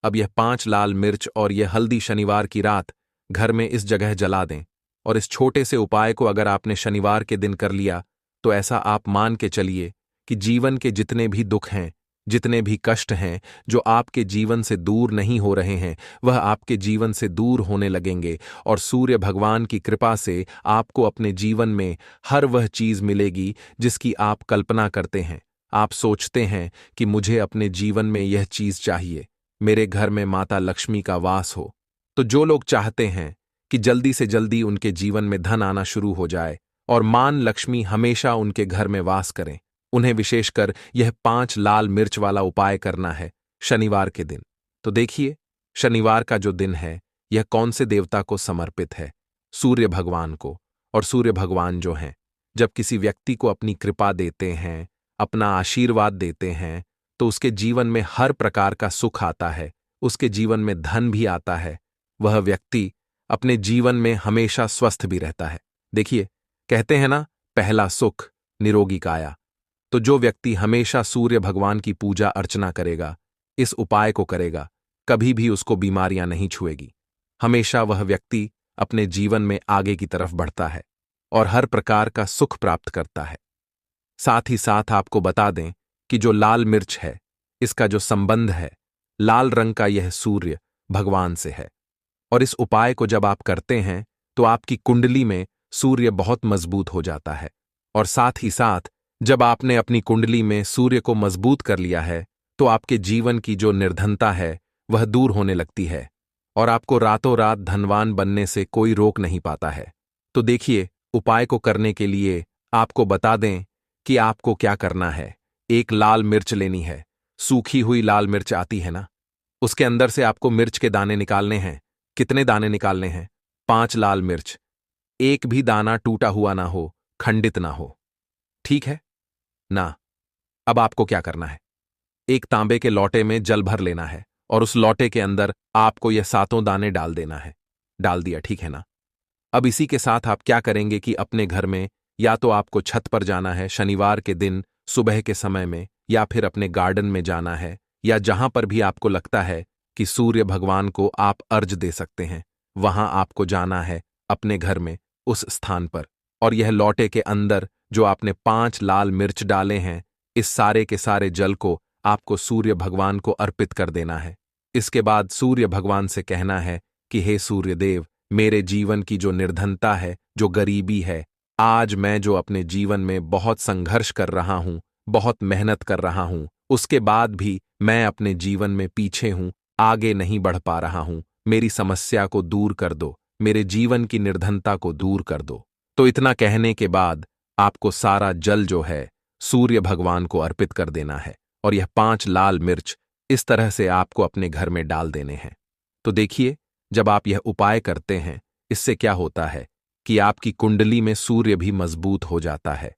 अब यह 5 लाल मिर्च और यह हल्दी शनिवार की रात घर में इस जगह जला दें। और इस छोटे से उपाय को अगर आपने शनिवार के दिन कर लिया, तो ऐसा आप मान के चलिए कि जीवन के जितने भी दुख हैं जितने भी कष्ट हैं जो आपके जीवन से दूर नहीं हो रहे हैं, वह आपके जीवन से दूर होने लगेंगे और सूर्य भगवान की कृपा से आपको अपने जीवन में हर वह चीज मिलेगी जिसकी आप कल्पना करते हैं। आप सोचते हैं कि मुझे अपने जीवन में यह चीज चाहिए, मेरे घर में माता लक्ष्मी का वास हो। तो जो लोग चाहते हैं कि जल्दी से जल्दी उनके जीवन में धन आना शुरू हो जाए और मान लक्ष्मी हमेशा उनके घर में वास करें, उन्हें विशेषकर यह 5 लाल मिर्च वाला उपाय करना है शनिवार के दिन। तो देखिए, शनिवार का जो दिन है यह कौन से देवता को समर्पित है? सूर्य भगवान को। और सूर्य भगवान जो हैं, जब किसी व्यक्ति को अपनी कृपा देते हैं, अपना आशीर्वाद देते हैं, तो उसके जीवन में हर प्रकार का सुख आता है, उसके जीवन में धन भी आता है, वह व्यक्ति अपने जीवन में हमेशा स्वस्थ भी रहता है। देखिए, कहते हैं ना, पहला सुख निरोगी काया। तो जो व्यक्ति हमेशा सूर्य भगवान की पूजा अर्चना करेगा, इस उपाय को करेगा, कभी भी उसको बीमारियां नहीं छुएगी। हमेशा वह व्यक्ति अपने जीवन में आगे की तरफ बढ़ता है और हर प्रकार का सुख प्राप्त करता है। साथ ही साथ आपको बता दें कि जो लाल मिर्च है, इसका जो संबंध है, लाल रंग का यह सूर्य भगवान से है। और इस उपाय को जब आप करते हैं तो आपकी कुंडली में सूर्य बहुत मजबूत हो जाता है। और साथ ही साथ जब आपने अपनी कुंडली में सूर्य को मजबूत कर लिया है, तो आपके जीवन की जो निर्धनता है वह दूर होने लगती है और आपको रातों रात धनवान बनने से कोई रोक नहीं पाता है। तो देखिए, उपाय को करने के लिए आपको बता दें कि आपको क्या करना है। एक लाल मिर्च लेनी है, सूखी हुई लाल मिर्च आती है ना, उसके अंदर से आपको मिर्च के दाने निकालने हैं। कितने दाने निकालने हैं? 5 लाल मिर्च। एक भी दाना टूटा हुआ ना हो, खंडित ना हो, ठीक है ना? अब आपको क्या करना है? एक तांबे के लोटे में जल भर लेना है और उस लोटे के अंदर आपको यह 7 दाने डाल देना है। डाल दिया, ठीक है ना? अब इसी के साथ आप क्या करेंगे कि अपने घर में या तो आपको छत पर जाना है शनिवार के दिन सुबह के समय में, या फिर अपने गार्डन में जाना है, या जहां पर भी आपको लगता है कि सूर्य भगवान को आप अर्घ दे सकते हैं, वहां आपको जाना है अपने घर में उस स्थान पर। और यह लोटे के अंदर जो आपने 5 लाल मिर्च डाले हैं, इस सारे के सारे जल को आपको सूर्य भगवान को अर्पित कर देना है। इसके बाद सूर्य भगवान से कहना है कि हे सूर्य देव, मेरे जीवन की जो निर्धनता है, जो गरीबी है, आज मैं जो अपने जीवन में बहुत संघर्ष कर रहा हूं, बहुत मेहनत कर रहा हूं, उसके बाद भी मैं अपने जीवन में पीछे हूं, आगे नहीं बढ़ पा रहा हूं, मेरी समस्या को दूर कर दो, मेरे जीवन की निर्धनता को दूर कर दो। तो इतना कहने के बाद आपको सारा जल जो है सूर्य भगवान को अर्पित कर देना है और यह 5 लाल मिर्च इस तरह से आपको अपने घर में डाल देने हैं। तो देखिए, जब आप यह उपाय करते हैं, इससे क्या होता है कि आपकी कुंडली में सूर्य भी मजबूत हो जाता है।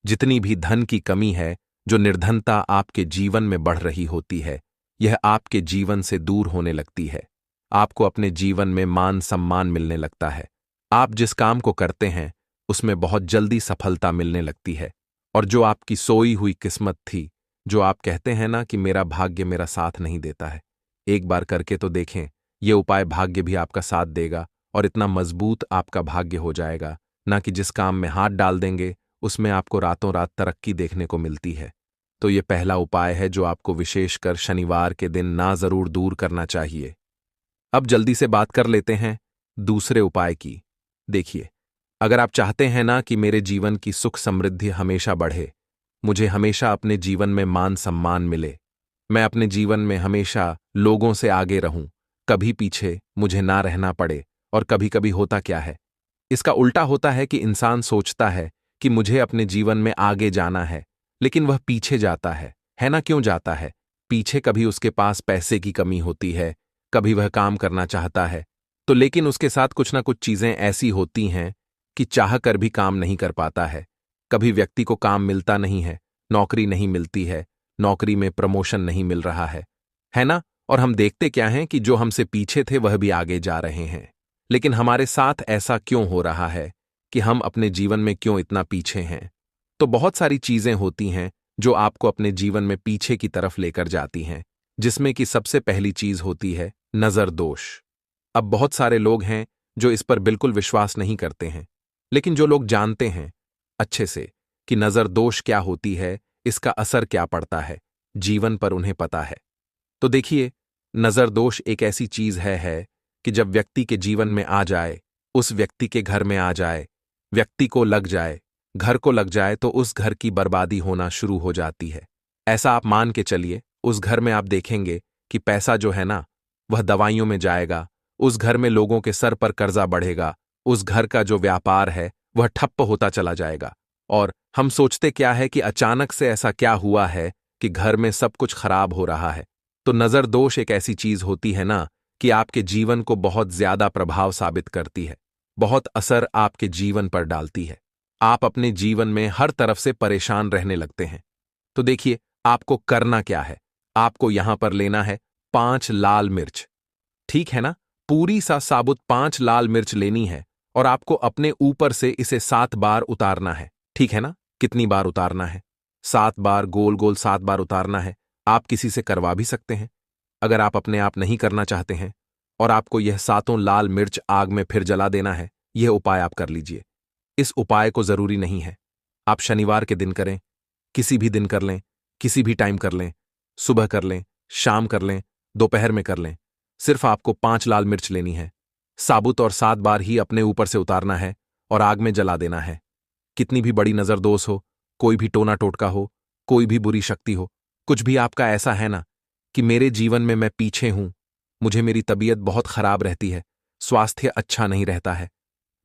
जितनी भी धन की कमी है, जो निर्धनता आपके जीवन में बढ़ रही होती है, यह आपके जीवन से दूर होने लगती है। आपको अपने जीवन में मान सम्मान मिलने लगता है। आप जिस काम को करते हैं उसमें बहुत जल्दी सफलता मिलने लगती है। और जो आपकी सोई हुई किस्मत थी, जो आप कहते हैं ना कि मेरा भाग्य मेरा साथ नहीं देता है, एक बार करके तो देखें, यह उपाय भाग्य भी आपका साथ देगा और इतना मजबूत आपका भाग्य हो जाएगा ना कि जिस काम में हाथ डाल देंगे उसमें आपको रातों रात तरक्की देखने को मिलती है। तो ये पहला उपाय है जो आपको विशेषकर शनिवार के दिन ना जरूर दूर करना चाहिए। अब जल्दी से बात कर लेते हैं दूसरे उपाय की। देखिए, अगर आप चाहते हैं ना कि मेरे जीवन की सुख समृद्धि हमेशा बढ़े, मुझे हमेशा अपने जीवन में मान सम्मान मिले, मैं अपने जीवन में हमेशा लोगों से आगे रहूं, कभी पीछे मुझे ना रहना पड़े। और कभी कभी होता क्या है, इसका उल्टा होता है कि इंसान सोचता है कि मुझे अपने जीवन में आगे जाना है, लेकिन वह पीछे जाता है ना? क्यों जाता है पीछे? कभी उसके पास पैसे की कमी होती है, कभी वह काम करना चाहता है, तो लेकिन उसके साथ कुछ ना कुछ चीजें ऐसी होती हैं कि चाह कर भी काम नहीं कर पाता है। कभी व्यक्ति को काम मिलता नहीं है, नौकरी नहीं मिलती है, नौकरी में प्रमोशन नहीं मिल रहा है ना? और हम देखते क्या हैं कि जो हमसे पीछे थे वह भी आगे जा रहे हैं। लेकिन हमारे साथ ऐसा क्यों हो रहा है कि हम अपने जीवन में क्यों इतना पीछे हैं? तो बहुत सारी चीजें होती हैं जो आपको अपने जीवन में पीछे की तरफ लेकर जाती हैं, जिसमें कि सबसे पहली चीज होती है नजर दोष। अब बहुत सारे लोग हैं जो इस पर बिल्कुल विश्वास नहीं करते हैं, लेकिन जो लोग जानते हैं अच्छे से कि नजर दोष क्या होती है, इसका असर क्या पड़ता है, जीवन पर उन्हें पता है। तो देखिए, नजर दोष एक ऐसी चीज है कि जब व्यक्ति के जीवन में आ जाए, उस व्यक्ति के घर में आ जाए, व्यक्ति को लग जाए, घर को लग जाए, तो उस घर की बर्बादी होना शुरू हो जाती है। ऐसा आप मान के चलिए, उस घर में आप देखेंगे कि पैसा जो है ना, वह दवाइयों में जाएगा, उस घर में लोगों के सर पर कर्जा बढ़ेगा, उस घर का जो व्यापार है वह ठप्प होता चला जाएगा। और हम सोचते क्या है कि अचानक से ऐसा क्या हुआ है कि घर में सब कुछ खराब हो रहा है। तो नजर दोष एक ऐसी चीज होती है ना कि आपके जीवन को बहुत ज्यादा प्रभाव साबित करती है, बहुत असर आपके जीवन पर डालती है। आप अपने जीवन में हर तरफ से परेशान रहने लगते हैं। तो देखिए, आपको करना क्या है। आपको यहां पर लेना है 5 लाल मिर्च, ठीक है ना। पूरी सा साबुत 5 लाल मिर्च लेनी है और आपको अपने ऊपर से इसे 7 बार उतारना है, ठीक है ना। कितनी बार उतारना है? 7 बार, गोल गोल 7 बार उतारना है। आप किसी से करवा भी सकते हैं अगर आप अपने आप नहीं करना चाहते हैं। और आपको यह 7 लाल मिर्च आग में फिर जला देना है। यह उपाय आप कर लीजिए। इस उपाय को जरूरी नहीं है आप शनिवार के दिन करें, किसी भी दिन कर लें, किसी भी टाइम कर लें, सुबह कर लें, शाम कर लें, दोपहर में कर लें। सिर्फ आपको 5 लाल मिर्च लेनी है, साबुत, और 7 बार ही अपने ऊपर से उतारना है और आग में जला देना है। कितनी भी बड़ी नजरदोष हो, कोई भी टोना टोटका हो, कोई भी बुरी शक्ति हो, कुछ भी आपका ऐसा है ना कि मेरे जीवन में मैं पीछे हूं, मुझे मेरी तबीयत बहुत खराब रहती है, स्वास्थ्य अच्छा नहीं रहता है,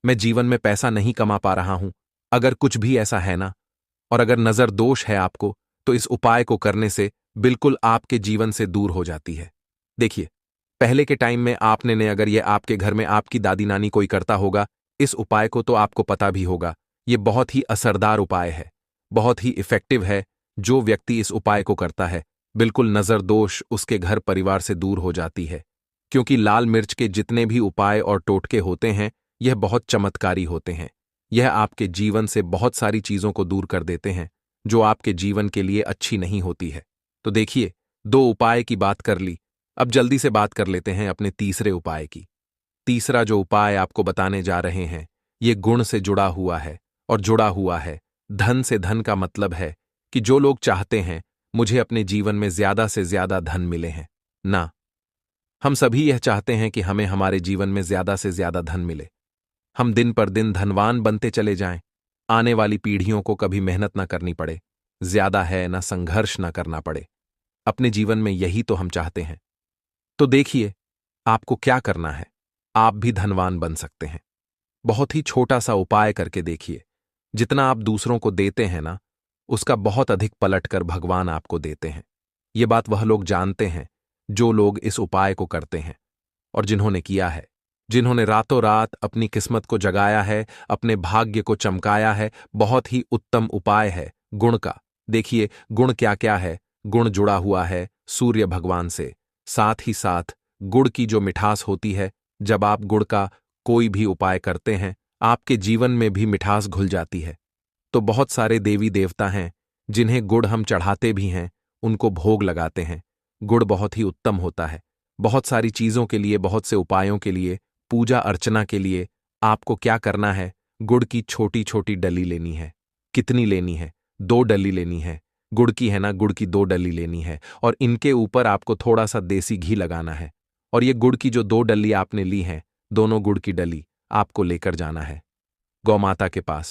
मैं जीवन में पैसा नहीं कमा पा रहा हूं, अगर कुछ भी ऐसा है ना, और अगर नजर दोष है आपको, तो इस उपाय को करने से बिल्कुल आपके जीवन से दूर हो जाती है। देखिए, पहले के टाइम में आपने ने अगर ये आपके घर में आपकी दादी नानी कोई करता होगा इस उपाय को, तो आपको पता भी होगा ये बहुत ही असरदार उपाय है, बहुत ही इफेक्टिव है। जो व्यक्ति इस उपाय को करता है, बिल्कुल नजर दोष उसके घर परिवार से दूर हो जाती है। क्योंकि लाल मिर्च के जितने भी उपाय और टोटके होते हैं, यह बहुत चमत्कारी होते हैं। यह आपके जीवन से बहुत सारी चीजों को दूर कर देते हैं जो आपके जीवन के लिए अच्छी नहीं होती है। तो देखिए, 2 उपाय की बात कर ली, अब जल्दी से बात कर लेते हैं अपने तीसरे उपाय की। तीसरा जो उपाय आपको बताने जा रहे हैं, ये गुण से जुड़ा हुआ है, और जुड़ा हुआ है धन से। धन का मतलब है कि जो लोग चाहते हैं मुझे अपने जीवन में ज्यादा से ज्यादा धन मिले हैं ना, हम सभी यह चाहते हैं कि हमें हमारे जीवन में ज्यादा से ज्यादा धन मिले, हम दिन पर दिन धनवान बनते चले जाएं, आने वाली पीढ़ियों को कभी मेहनत ना करनी पड़े, ज्यादा है ना संघर्ष ना करना पड़े। अपने जीवन में यही तो हम चाहते हैं। तो देखिए, आपको क्या करना है, आप भी धनवान बन सकते हैं। बहुत ही छोटा सा उपाय करके देखिए। जितना आप दूसरों को देते हैं ना, उसका बहुत अधिक पलटकर भगवान आपको देते हैं। ये बात वह लोग जानते हैं जो लोग इस उपाय को करते हैं और जिन्होंने किया है, जिन्होंने रातों रात अपनी किस्मत को जगाया है, अपने भाग्य को चमकाया है। बहुत ही उत्तम उपाय है गुण का। देखिए, गुण क्या क्या है। गुण जुड़ा हुआ है सूर्य भगवान से, साथ ही साथ गुड़ की जो मिठास होती है, जब आप गुड़ का कोई भी उपाय करते हैं, आपके जीवन में भी मिठास घुल जाती है। तो बहुत सारे देवी देवता हैं जिन्हें गुड़ हम चढ़ाते भी हैं, उनको भोग लगाते हैं। गुड़ बहुत ही उत्तम होता है बहुत सारी चीजों के लिए, बहुत से उपायों के लिए, पूजा अर्चना के लिए। आपको क्या करना है, गुड़ की छोटी छोटी डली लेनी है। कितनी लेनी है? 2 डली लेनी है। गुड़ की है ना, गुड़ की 2 डली लेनी है, और इनके ऊपर आपको थोड़ा सा देसी घी लगाना है। और ये गुड़ की जो 2 डली आपने ली हैं, दोनों गुड़ की डली आपको लेकर जाना है गौ माता के पास।